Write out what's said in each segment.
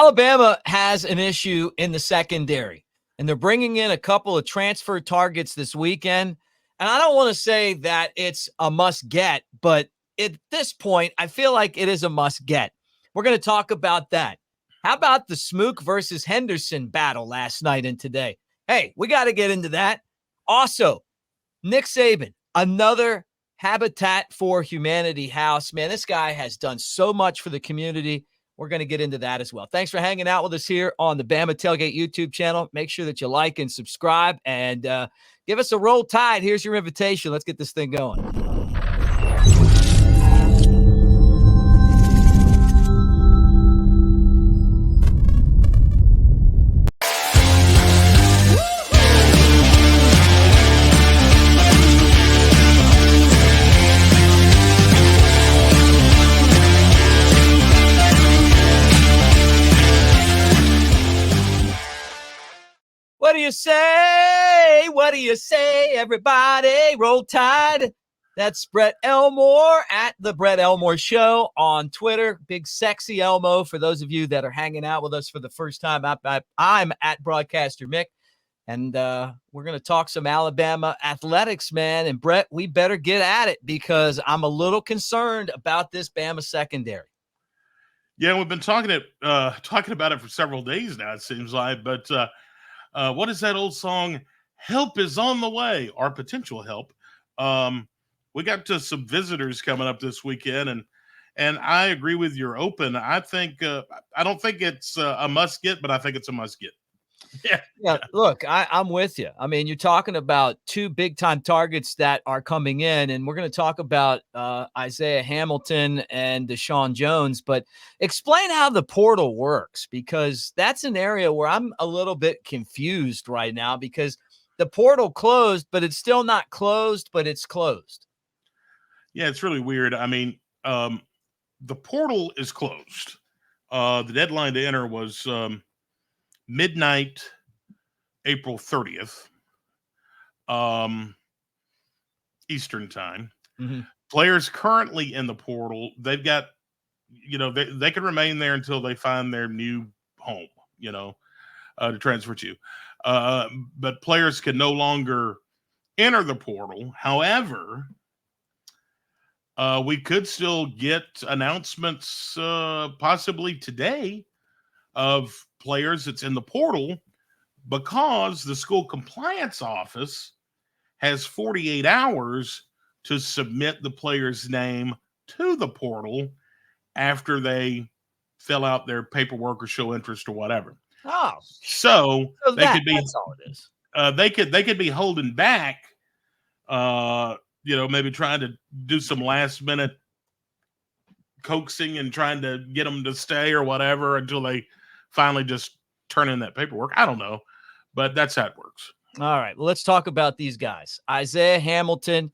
Alabama has an issue in the secondary, and they're bringing in a couple of transfer targets this weekend. And I don't want to say that it's a must get, but at this point, I feel like it is a must get. We're going to talk about that. How about the Smook versus Henderson battle last night and today? Hey, we got to get into that. Also, Nick Saban, another Habitat for Humanity house. Man, this guy has done so much for the community. We're going to get into that as well. Thanks for hanging out with us here on the Bama Tailgate YouTube channel. Make sure that you like and subscribe and give us a roll tide. Here's your invitation. Let's get this thing going. What do you say? What do you say, everybody? Roll Tide. That's Brett Elmore at the Brett Elmore Show on Twitter. Big sexy Elmo for those of you that are hanging out with us for the first time. I'm at Broadcaster Mick, and we're going to talk some Alabama athletics, man. And Brett, we better get at it because I'm a little concerned about this Bama secondary. Yeah, we've been talking about it for several days now, it seems like, but what is that old song? Help is on the way, or potential help. We got to some visitors coming up this weekend, and I agree with your open. I think I don't think it's a must get, but I think it's a must get. Yeah. Look, I'm with you. I mean, you're talking about two big time targets that are coming in, and we're going to talk about Isaiah Hamilton and DeShawn Jones. But explain how the portal works, because that's an area where I'm a little bit confused right now because the portal closed, but it's still not closed, but it's closed. Yeah, it's really weird. I mean, the portal is closed. The deadline to enter was midnight, April 30th, Eastern time. Mm-hmm. Players currently in the portal, they've got, they can remain there until they find their new home, to transfer to. But players can no longer enter the portal. However, we could still get announcements possibly today of players that's in the portal because the school compliance office has 48 hours to submit the player's name to the portal after they fill out their paperwork or show interest or whatever. Oh, so they could be, that's all it is. They could be holding back, maybe trying to do some last minute coaxing and trying to get them to stay or whatever until they finally just turn in that paperwork. I don't know, but that's how it works. All right. Well, let's talk about these guys. Isaiah Hamilton,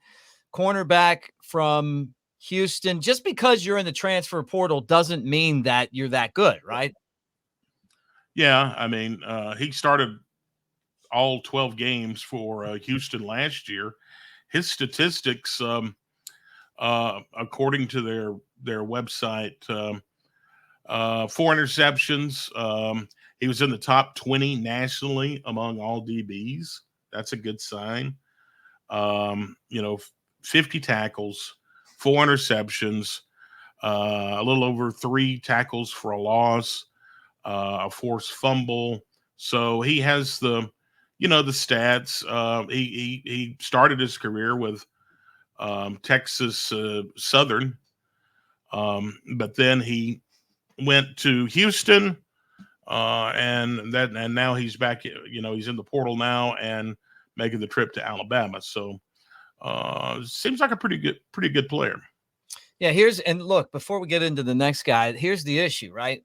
cornerback from Houston. Just because you're in the transfer portal doesn't mean that you're that good, right? Yeah. I mean, he started all 12 games for Houston last year. His statistics, according to their website, 4 interceptions. He was in the top 20 nationally among all DBs. That's a good sign. 50 tackles, 4 interceptions, a little over 3 tackles for a loss, a forced fumble. So he has the stats. He started his career with Texas Southern, but then he went to Houston, and now he's back. He's in the portal now and making the trip to Alabama. So seems like a pretty good player. Yeah, look, before we get into the next guy, here's the issue, right?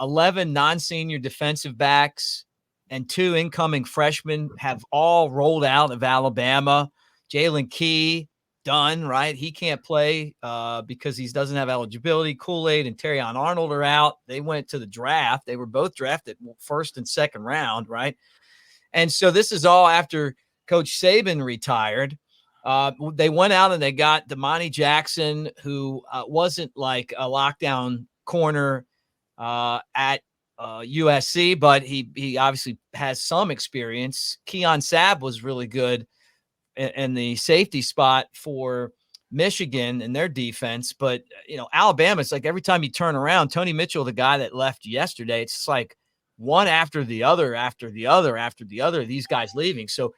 11 non-senior defensive backs and 2 incoming freshmen have all rolled out of Alabama. Jalen Key, done, right? He can't play because he doesn't have eligibility. Kool-Aid and Terrion Arnold are out. They went to the draft. They were both drafted first and second round, right? And so this is all after Coach Saban retired. They went out and they got Damani Jackson, who wasn't like a lockdown corner at USC, but he obviously has some experience. Keon Sabb was really good in the safety spot for Michigan and their defense. But, Alabama, it's like every time you turn around, Tony Mitchell, the guy that left yesterday, it's just like one after the other, after the other, after the other, these guys leaving. So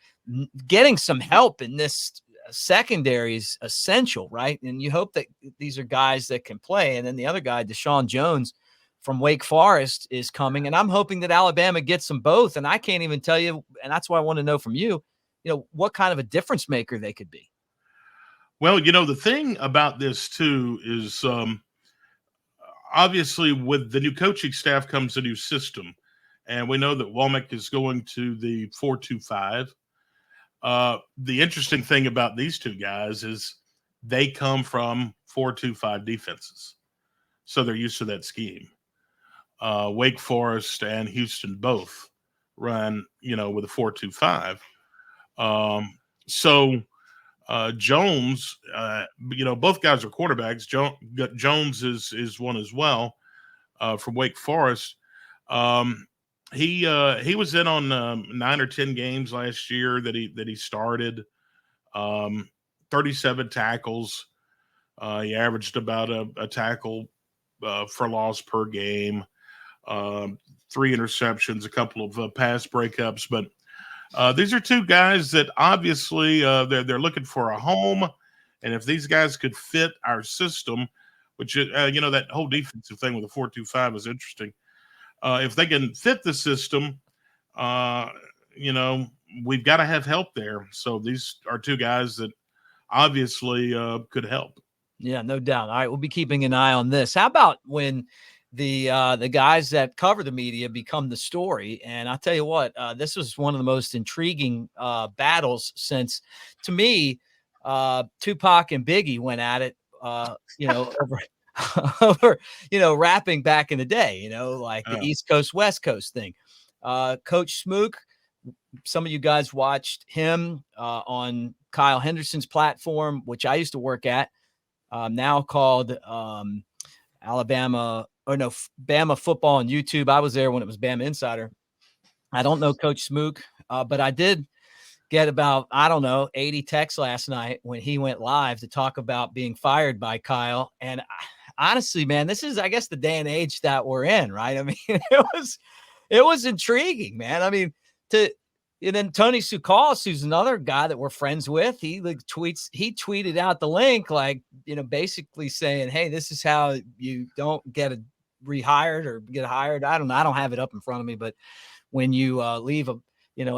getting some help in this secondary is essential, right? And you hope that these are guys that can play. And then the other guy, DeShawn Jones from Wake Forest, is coming. And I'm hoping that Alabama gets them both. And I can't even tell you, and that's why I want to know from you, what kind of a difference maker they could be. Well, the thing about this too is obviously with the new coaching staff comes a new system. And we know that Womack is going to the 4-2-5. The interesting thing about these two guys is they come from 4-2-5 defenses. So they're used to that scheme. Wake Forest and Houston both run, with a 4-2-5. Jones, both guys are quarterbacks. Jones is one as well, from Wake Forest. He was in on 9 or 10 games last year that he started. 37 tackles. He averaged about a tackle for loss per game. 3 interceptions, a couple of pass breakups, but these are two guys that obviously they're looking for a home, and if these guys could fit our system, which that whole defensive thing with the 4-2-5 is interesting. If they can fit the system, we've got to have help there. So these are two guys that obviously could help. Yeah, no doubt. All right, we'll be keeping an eye on this. How about when the guys that cover the media become the story? And I'll tell you what, this was one of the most intriguing battles since, to me, Tupac and Biggie went at it, over over, rapping back in the day, like the East Coast, West Coast thing. Coach Smook, some of you guys watched him on Kyle Henderson's platform, which I used to work at, now called Bama Football on YouTube. I was there when it was Bama Insider. I don't know Coach Smook, but I did get about, 80 texts last night when he went live to talk about being fired by Kyle. And honestly, man, this is, I guess, the day and age that we're in, right? I mean, it was intriguing, man. I mean, and then Tony Tsoukalos, who's another guy that we're friends with, he tweeted out the link, basically saying, hey, this is how you don't get rehired or get hired. I don't have it up in front of me, but when you leave a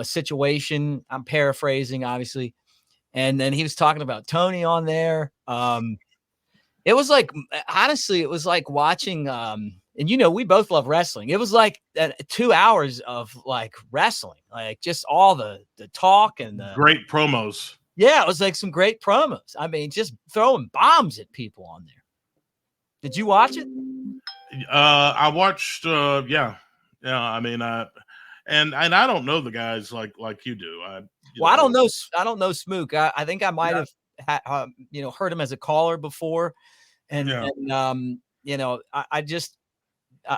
situation, I'm paraphrasing, obviously. And then he was talking about Tony on there. It was like, honestly, it was like watching, and we both love wrestling. It was like 2 hours of like wrestling, like just all the talk and the great promos. Yeah, it was like some great promos. I mean, just throwing bombs at people on there. Did you watch it? I watched. Yeah. I mean, and I don't know the guys like you do. I don't know. I don't know Smook. I think I might have heard him as a caller before, and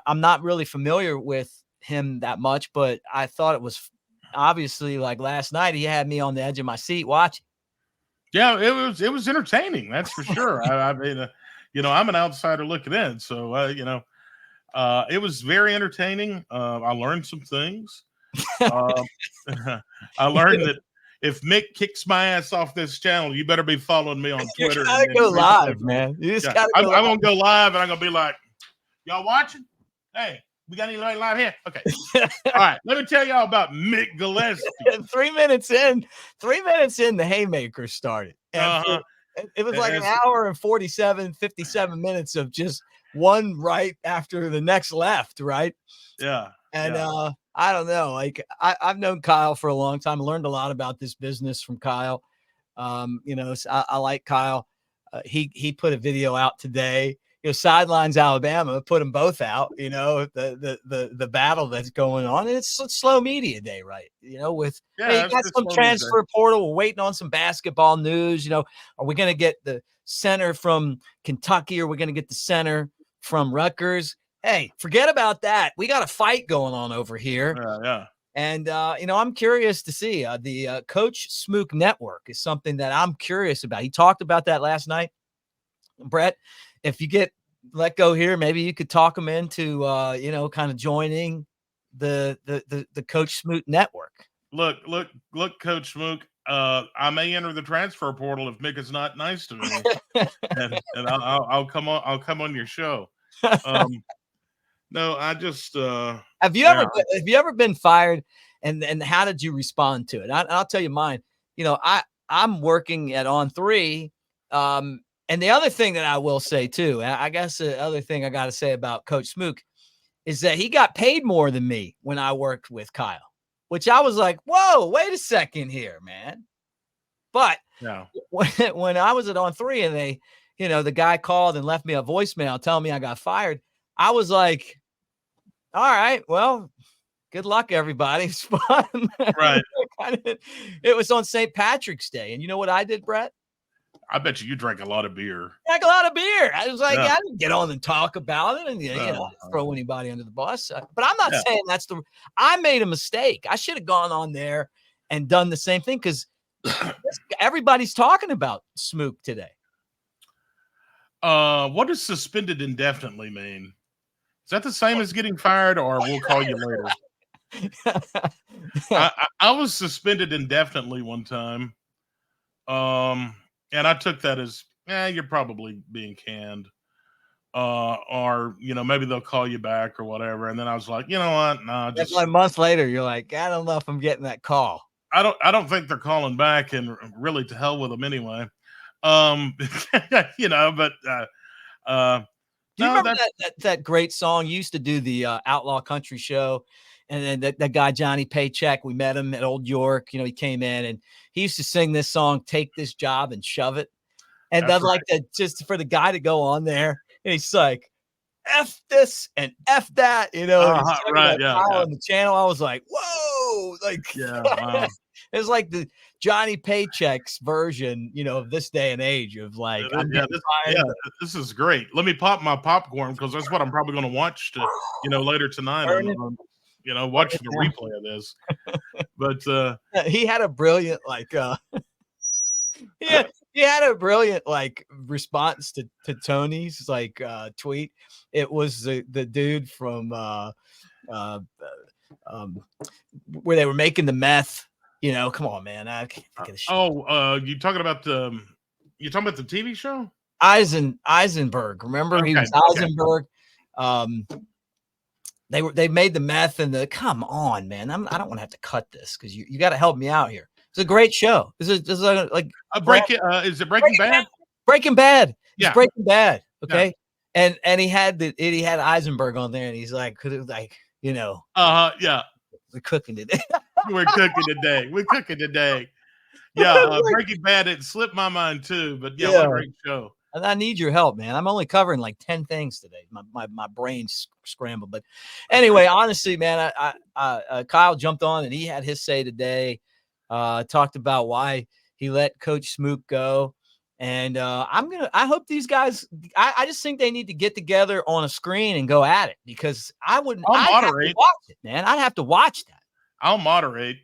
I'm not really familiar with him that much, but I thought it was obviously, like last night, he had me on the edge of my seat watching. Yeah, it was entertaining. That's for sure. I mean, I'm an outsider looking in, so it was very entertaining. I learned some things. I learned that if Mick kicks my ass off this channel, you better be following me on Twitter. You gotta go live, man. You just gotta go live. I'm gonna go live, and I'm gonna be like, y'all watching? Hey, we got anybody live here? Okay. All right. Let me tell y'all about Mick Gillispie. 3 minutes in, the haymaker started. And it was like an hour and 57 minutes of just one right after the next left, right? Yeah. And I don't know. Like I've known Kyle for a long time. I learned a lot about this business from Kyle. I like Kyle. He put a video out today. Sidelines Alabama, put them both out. The battle that's going on. And it's slow media day, right? You got some transfer portal. We're waiting on some basketball news. Are we going to get the center from Kentucky? Or are we going to get the center from Rutgers? Hey, forget about that. We got a fight going on over here. Yeah. And, I'm curious to see the Coach Smook Network is something that I'm curious about. He talked about that last night. Brett, if you get let go here, maybe you could talk him into, kind of joining the Coach Smook Network. Look, Coach Smook. I may enter the transfer portal if Mick is not nice to me, and I'll come on. I'll come on your show. No, I just Have you ever been fired, and how did you respond to it? I'll tell you mine. I'm working at On3, and the other thing that I will say too, I guess the other thing I got to say about Coach Smook is that he got paid more than me when I worked with Kyle, which I was like, whoa, wait a second here, man. But when I was at On3 and they, the guy called and left me a voicemail telling me I got fired, I was like, all right, well, good luck, everybody. It's fun. Right. It was on St. Patrick's Day. And you know what I did, Brett? I bet you drank a lot of beer. Drank a lot of beer. I was like, I didn't get on and talk about it and, throw anybody under the bus. But I'm not saying I made a mistake. I should have gone on there and done the same thing because everybody's talking about Smook today. What does suspended indefinitely mean? Is that the same as getting fired, or we'll call you later? I was suspended indefinitely one time. And I took that as, you're probably being canned. Or, maybe they'll call you back or whatever. And then I was like, you know what? No, just like months later, you're like, I don't know if I'm getting that call. I don't think they're calling back, and really to hell with them anyway. But do you remember that great song? You used to do the Outlaw Country Show, and then that guy Johnny Paycheck, we met him at Old York. He came in and he used to sing this song, "Take This Job and Shove It," and I'd like to just for the guy to go on there and he's like, "F this and F that," right? On the channel, I was like, "Whoa!" Wow. It's like the Johnny Paycheck's version, of this day and age of like, this is great. Let me pop my popcorn because that's what I'm probably going to watch later tonight. Watch the replay of this. But he had a brilliant he had a brilliant response to Tony's tweet. It was the dude from where they were making the meth. Come on, man. I can't think of the shit. You talking about the TV show? Eisenberg. Remember, he was Eisenberg. They made the meth and come on, man. I don't want to have to cut this because you got to help me out here. It's a great show. Is it Is it Breaking Bad? Breaking Bad. Yeah. It's Breaking Bad. Okay. Yeah. And he had Eisenberg on there, and he's like, yeah. We're cooking today. We're cooking today. Yeah, Breaking Bad, it slipped my mind too, but what a great show. And I need your help, man. I'm only covering like 10 things today. My brain's scrambled. But anyway, honestly, man, I Kyle jumped on and he had his say today. Talked about why he let Coach Smook go. And I hope these guys, I just think they need to get together on a screen and go at it because I'd moderate. have to watch it, man. I'd have to watch that. I'll moderate.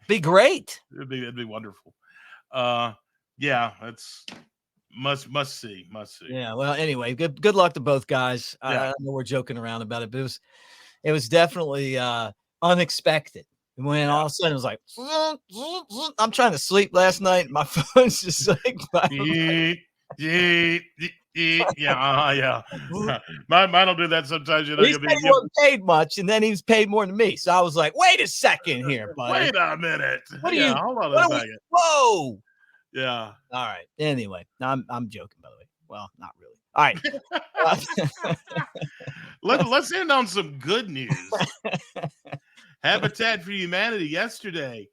Be great. It'd be wonderful. It's must see. Yeah. Well, anyway, good luck to both guys. I know we're joking around about it, but it was definitely unexpected. And when all of a sudden it was like, I'm trying to sleep last night. And my phone's just like, yeah. Mine will do that sometimes. He wasn't paid much, and then he was paid more than me. So I was like, wait a second here, buddy. Wait a minute. Hold on a second. Whoa. Yeah. All right. Anyway, I'm joking, by the way. Well, not really. All right. Let's end on some good news. Habitat for Humanity yesterday.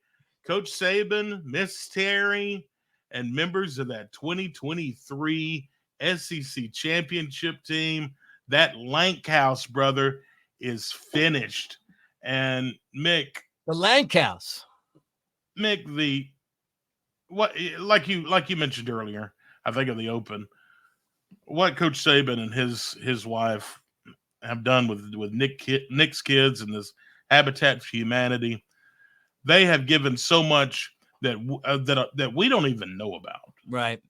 Coach Saban, Miss Terry, and members of that 2023 SEC championship team, that Lank House, brother, is finished. And Mick, the Lank House, Mick, like you mentioned earlier, I think in the open, what Coach Saban and his wife have done with Nick's kids and this Habitat for Humanity. They have given so much that we don't even know about. Right.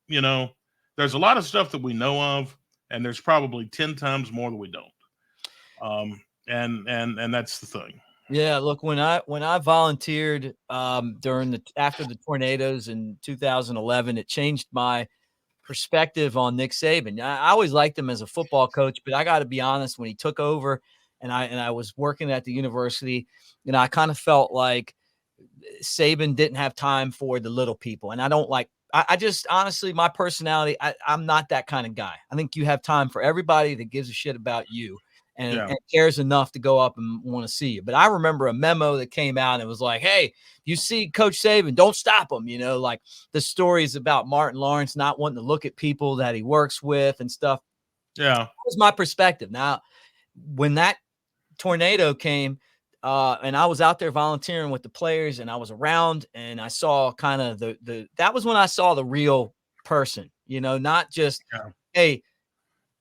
You know, there's a lot of stuff that we know of, and there's probably 10 times more that we don't. And that's the thing. Yeah, look, when I volunteered after the tornadoes in 2011, it changed my perspective on Nick Saban. I always liked him as a football coach, but I got to be honest, when he took over and I was working at the university, I kind of felt like Saban didn't have time for the little people. And I just honestly, my personality, I'm not that kind of guy. I think you have time for everybody that gives a shit about you and cares enough to go up and want to see you. But I remember a memo that came out and it was like, hey, you see Coach Saban, don't stop him. Like the stories about Martin Lawrence not wanting to look at people that he works with and stuff. Yeah. That was my perspective. Now, when that tornado came, and I was out there volunteering with the players and I was around and I saw kind of that was when I saw the real person, not just, hey,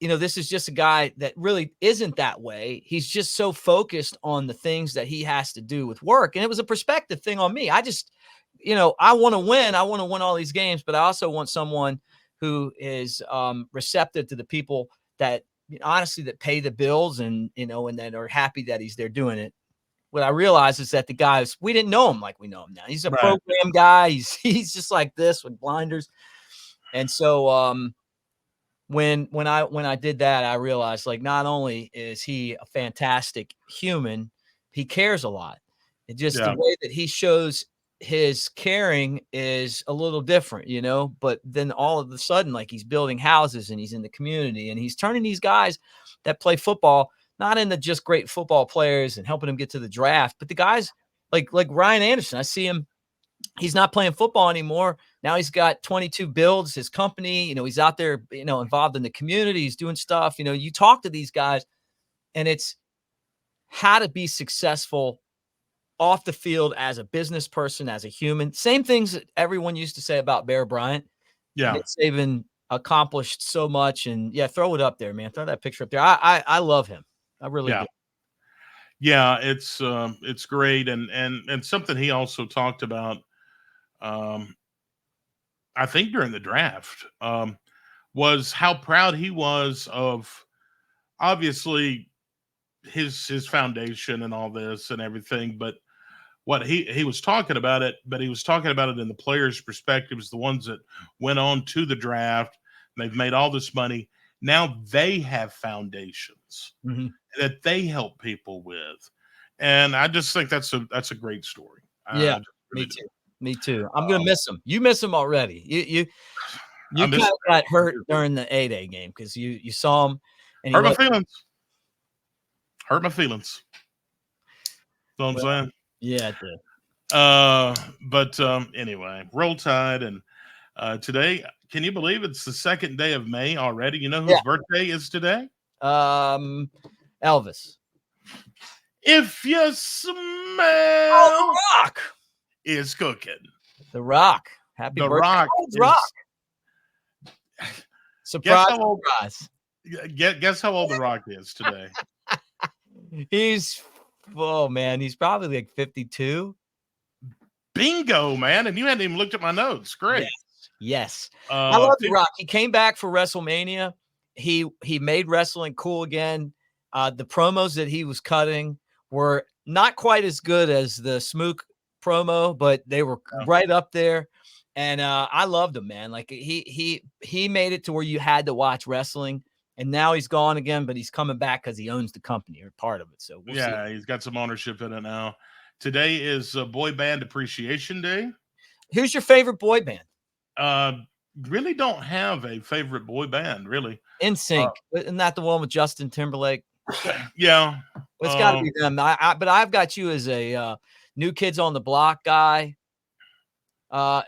this is just a guy that really isn't that way. He's just so focused on the things that he has to do with work. And it was a perspective thing on me. I just, I want to win. I want to win all these games, but I also want someone who is receptive to the people that honestly that pay the bills and, and that are happy that he's there doing it. What I realized is that the guys, we didn't know him like we know him now. He's a program guy. He's just like this with blinders. And so when I did that, I realized like not only is he a fantastic human, he cares a lot. It just the way that he shows his caring is a little different, but then all of a sudden, like he's building houses and he's in the community and he's turning these guys that play football not into just great football players and helping them get to the draft, but the guys like Ryan Anderson. I see him. He's not playing football anymore. Now he's got 22 builds, his company, he's out there, involved in the community. He's doing stuff, you talk to these guys and it's how to be successful off the field as a business person, as a human. Same things that everyone used to say about Bear Bryant. Yeah. Nick Saban accomplished so much. And throw it up there, man. Throw that picture up there. I love him. I really do. Yeah, it's great. And something he also talked about, I think during the draft, was how proud he was of obviously his foundation and all this and everything. But what he was talking about it, but he was talking about it in the players' perspectives, the ones that went on to the draft, they've made all this money. Now they have foundations that they help people with. And I just think that's a great story. Yeah, really me too. Me too. I'm gonna miss him. You miss him already. You kind of got hurt during the A-Day game because you saw him and hurt my feelings. Hurt my feelings. You know what I'm saying? Yeah, it did. But anyway, roll tide. And today, can you believe it's the second day of May already? You know whose birthday is today? Elvis. If you smell The Rock is cooking. The Rock. Happy the birthday. Rock. Surprise. Guess how old The Rock is today? He's probably like 52. Bingo, man. And you hadn't even looked at my notes. Great. Yes. I love The Rock. He came back for WrestleMania. He made wrestling cool again. The promos that he was cutting were not quite as good as the Smook promo, but they were right up there. And I loved him, man. Like he made it to where you had to watch wrestling. And now he's gone again, but he's coming back because he owns the company or part of it. So we'll see. He's got some ownership in it now. Today is Boy Band Appreciation Day. Who's your favorite boy band? Really don't have a favorite boy band, really. NSYNC. Isn't that the one with Justin Timberlake? Yeah. It's got to be them. But I've got you as a New Kids on the Block guy. I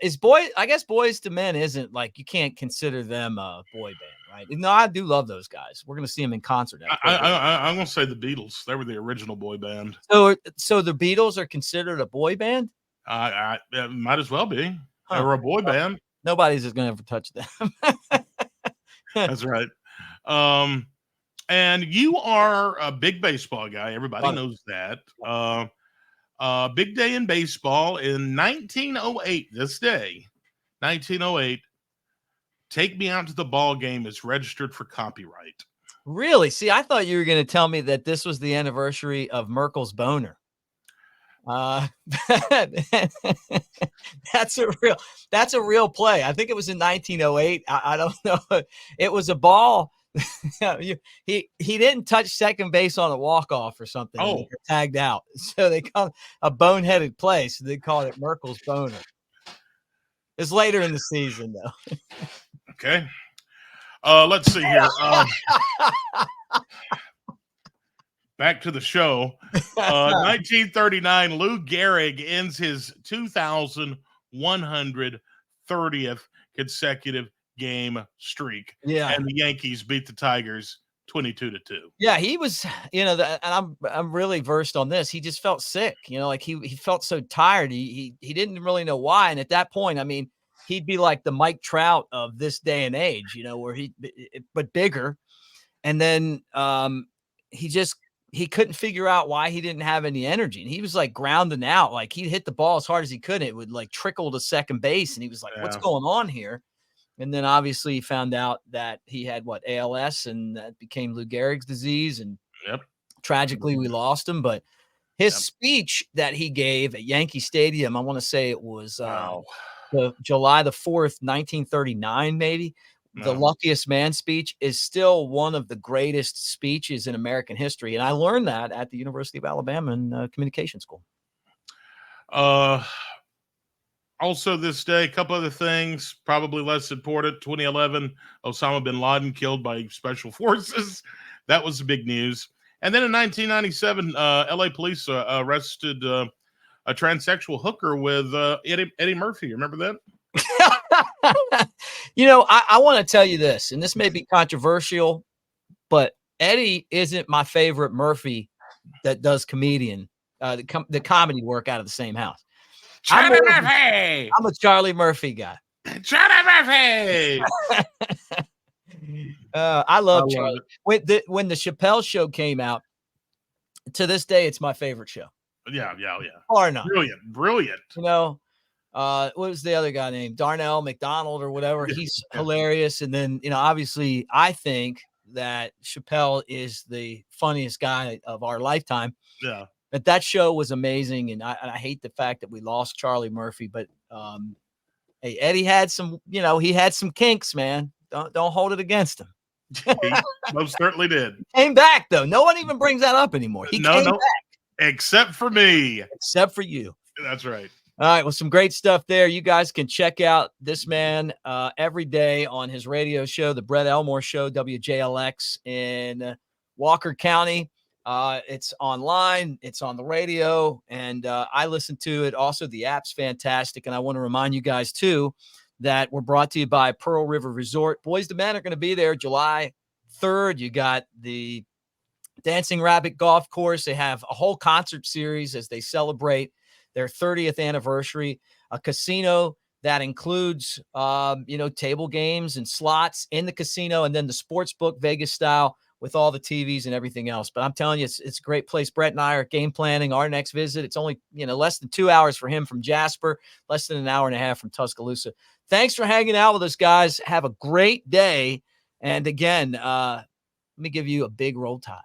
guess Boys to Men isn't like, you can't consider them a boy band, right? No, I do love those guys. We're going to see them in concert. I'm going to say the Beatles. They were the original boy band. So the Beatles are considered a boy band? Might as well be. They were a boy band. Nobody's just going to ever touch them. That's right. And you are a big baseball guy. Everybody Love it. knows that. Big day in baseball in 1908. This day, 1908. Take Me Out to the Ball Game is registered for copyright. Really? See, I thought you were going to tell me that this was the anniversary of Merkel's boner. That's a real play. I think it was in 1908. I don't know. It was a ball. He didn't touch second base on a walk-off or something. And he got tagged out. So they called a boneheaded play. So they called it Merkel's boner. It's later in the season, though. Okay. Let's see here. Back to the show. 1939, Lou Gehrig ends his 2,130th consecutive game streak. Yeah. And the Yankees beat the Tigers 22-2. Yeah, he was, and I'm really versed on this. He just felt sick, like he felt so tired. He didn't really know why. And at that point, I mean, he'd be like the Mike Trout of this day and age, where but bigger. And then he couldn't figure out why he didn't have any energy. And he was like grounding out, like he'd hit the ball as hard as he could. It would like trickle to second base. And he was like, what's going on here? And then obviously he found out that he had ALS, and that became Lou Gehrig's disease. And tragically we lost him. But his speech that he gave at Yankee Stadium, I want to say it was July the 4th, 1939, maybe. The luckiest man speech is still one of the greatest speeches in American history. And I learned that at the University of Alabama in communication school. Also this day, a couple other things, probably less important. 2011, Osama bin Laden killed by special forces. That was the big news. And then in 1997, LA police arrested a transsexual hooker with Eddie Murphy. Remember that? I want to tell you this, and this may be controversial, but Eddie isn't my favorite Murphy that does comedian, the comedy work out of the same house. Charlie Murphy! I'm a Charlie Murphy guy. Charlie Murphy! I love Charlie. When the Chappelle Show came out, to this day, it's my favorite show. Yeah. Or not. Brilliant. What was the other guy named? Darnell McDonald or whatever. He's hilarious. And then, obviously I think that Chappelle is the funniest guy of our lifetime. Yeah. But that show was amazing. And I hate the fact that we lost Charlie Murphy, but hey, Eddie had some, he had some kinks, man. Don't hold it against him. He most certainly did. Came back though. No one even brings that up anymore. He came back. Except for me. Except for you. That's right. All right. Well, some great stuff there. You guys can check out this man every day on his radio show, the Brett Elmore Show, WJLX in Walker County. It's online. It's on the radio. And I listen to it. Also, the app's fantastic. And I want to remind you guys, too, that we're brought to you by Pearl River Resort. Boys to Men are going to be there July 3rd. You got the Dancing Rabbit Golf Course. They have a whole concert series as they celebrate their 30th anniversary, a casino that includes, table games and slots in the casino, and then the sports book Vegas style with all the TVs and everything else. But I'm telling you, it's a great place. Brett and I are game planning our next visit. It's only, less than 2 hours for him from Jasper, less than an hour and a half from Tuscaloosa. Thanks for hanging out with us, guys. Have a great day. And again, let me give you a big Roll Tide.